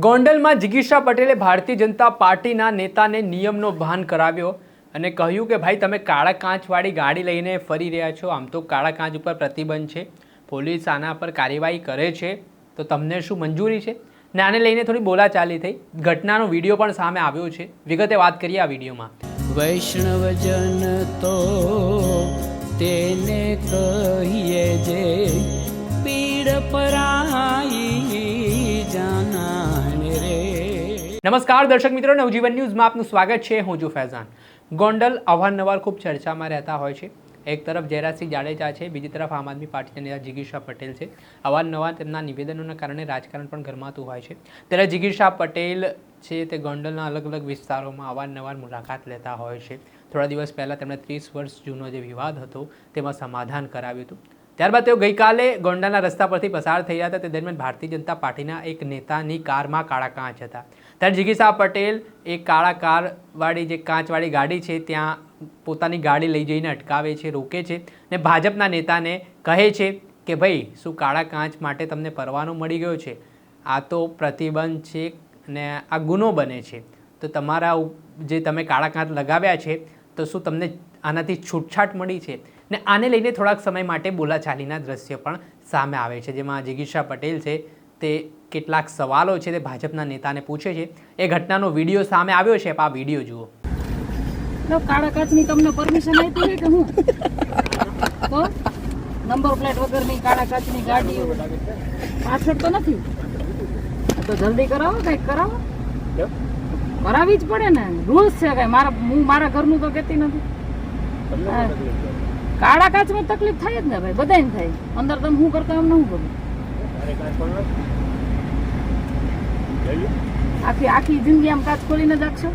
ગોંડલમાં જિગીશા પટેલે ભારતીય જનતા પાર્ટીના નેતાને નિયમનો ભાન કરાવ્યો અને કહ્યું કે ભાઈ તમે કાળા કાચવાળી ગાડી લઈને ફરી રહ્યા છો. આમ તો કાળા કાચ ઉપર પ્રતિબંધ છે, પોલીસ આના પર કાર્યવાહી કરે છે, તો તમને શું મંજૂરી છે? ને આને લઈને થોડી બોલાચાલી થઈ. ઘટનાનો વિડીયો પણ સામે આવ્યો છે. વિગતે વાત કરીએ આ વિડીયોમાં. વૈષ્ણવજન તો તેને કહીએ જે પીડ પરાઈ જાનાને રે. નમસ્કાર દર્શક મિત્રો, નવજીવન ન્યૂઝમાં આપનું સ્વાગત છે. હું છું ફૈઝાન. ગોંડલ અવારનવાર ખૂબ ચર્ચામાં રહેતા હોય છે. એક તરફ જયરાજસિંહ જાડેજા છે, બીજી તરફ આમ આદમી પાર્ટીના નેતા જિગીશા પટેલ છે. અવારનવાર તેમના નિવેદનોના કારણે રાજકારણ પણ ગરમાતું હોય છે. ત્યારે જિગીશા પટેલ છે તે ગોંડલના અલગ અલગ વિસ્તારોમાં અવારનવાર મુલાકાત લેતા હોય છે. થોડા દિવસ પહેલાં તેમણે 30 વર્ષ જૂનો જે વિવાદ હતો તેમાં સમાધાન કરાવ્યું હતું. ત્યારબાદ તેઓ ગઈકાલે ગોંડલના રસ્તા પરથી પસાર થઈ રહ્યા હતા. તે દરમિયાન ભારતીય જનતા પાર્ટીના એક નેતાની કારમાં કાળા કાચ હતા. ત્યારે જિગીશા પટેલ એક કાળા કારવાળી જે કાચવાળી ગાડી છે ત્યાં પોતાની ગાડી લઈ જઈને અટકાવે છે, રોકે છે ને ભાજપના નેતાને કહે છે કે ભાઈ શું કાળા કાચ માટે તમને પરવાનો મળી ગયો છે? આ તો પ્રતિબંધ છે ને આ ગુનો બને છે. તો તમારા જે તમે કાળા કાચ લગાવ્યા છે તો શું તમને આનાથી છૂટછાટ મળી છે? ને આને લઈને થોડાક સમય માટે બોલાચાલીના દ્રશ્ય પણ સામે આવે છે, જેમાં જિગીશા પટેલ છે તે કેટલાક સવાલો છે તે ભાજપના નેતાને પૂછે છે. એ ઘટનાનો વિડીયો સામે આવ્યો છે. આ વિડીયો જુઓ. કાળા કાચની તમને પરમિશન આપી હોય કે હું તો નંબર પ્લેટ વગરની કાળા કાચની ગાડી પાછળ તો નથી, તો જલ્દી કરાવો, કંઈક કરાવો. કરાવી જ પડે ને, રૂલ્સ છે. કઈ હું મારા ઘરનું તો કહેતી નથી. કાળા કાચમાં તકલીફ થાય જ ને ભાઈ, બધાને થાય. અંદર તમે શું કરતા એમને શું કરું? આખી જિંદગી આમ કાચ ખોલીને જ રાખશો?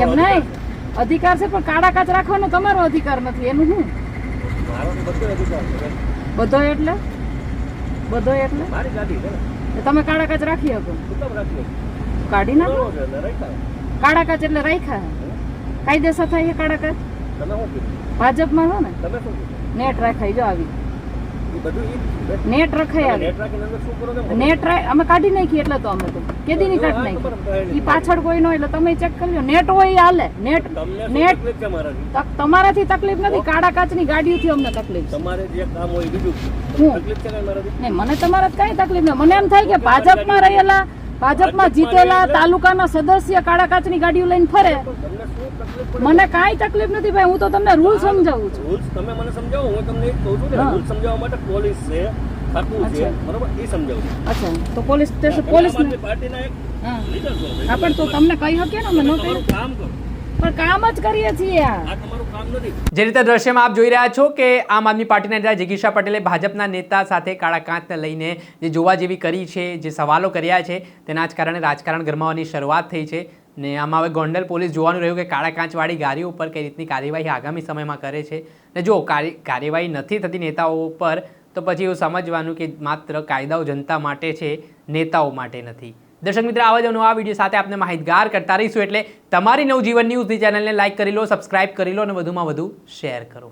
એમ નહીં, અધિકાર છે પણ કાળા કાચ રાખવાનો તમારો અધિકાર નથી. એનું શું બધો એટલે તમે કાળા કાચ રાખી શકો? કાઢી નાખો. કાળા કાચ એટલે રાખ્યા, કાયદેસર થાય. કાળા કાચ ભાજપમાં છો ને, નેટ રાખાય. જો આવી નેટ રખાય, નેટ અમે કાઢી નાખી. એટલે તો અમે તો કેદી ની કાઢી નાખી. એ પાછળ કોઈ ન હોય એટલે તમે ચેક કરી લો. નેટ હોય એ હાલે. નેટ તમારાથી તકલીફ નથી, કાળા કાચની ગાડીઓથી અમને તકલીફ. તમારે જે કામ હોય બીજું તકલીફ છે નહીં. મને તમારા કઈ તકલીફ નહીં. મને એમ થાય કે ભાજપમાં રહેલા, ભાજપમાં જીતેલા તાલુકાના સદસ્ય કાળા કાચની ગાડીઓ લઈને ફરે, મને કાંઈ તકલીફ નથી ભાઈ. હું તો તમને રૂલ સમજાવું છું. રૂલ્સ તમે મને સમજાવો, હું તમને એક કહું છું કે રૂલ સમજાવવા માટે પોલીસ છે, ખાતું છે, બરોબર? એ સમજાવું. અચ્છા, તો પોલીસ સ્ટેશન પોલીસ પાર્ટીના એક લીડર છો. હા, પણ તો તમને કહી શકીએ ને, અમે ન કહી. કામ કરો, પણ કામ જ કરીએ છીએ. આ તમારું કામ નથી. જે રીતે દ્રશ્યમાં આપ જોઈ રહ્યા છો કે આમ આદમી પાર્ટીના નેતા જિગીશા પટેલે ભાજપના નેતા સાથે કાળા કાચને લઈને જે જોવા જેવી કરી છે, જે સવાલો કર્યા છે, તેના જ કારણે રાજકારણ ગરમાવાની શરૂઆત થઈ છે. ને આમાં હવે ગોંડલ પોલીસ જોવાનું રહ્યું કે કાળા કાચવાળી ગાડીઓ ઉપર કઈ રીતની કાર્યવાહી આગામી સમયમાં કરે છે. ને જો કાર્યવાહી નથી થતી નેતાઓ ઉપર, તો પછી એવું સમજવાનું કે માત્ર કાયદાઓ જનતા માટે છે, નેતાઓ માટે નથી. દર્શક મિત્રો, આવા જ નવા વિડીયો સાથે આપણે માહિતગાર કરતા રહીશું. એટલે તમારી નવજીવન ન્યૂઝની ચેનલને લાઇક કરી લો, સબસ્ક્રાઇબ કરી લો અને વધુમાં વધુ શેર કરો.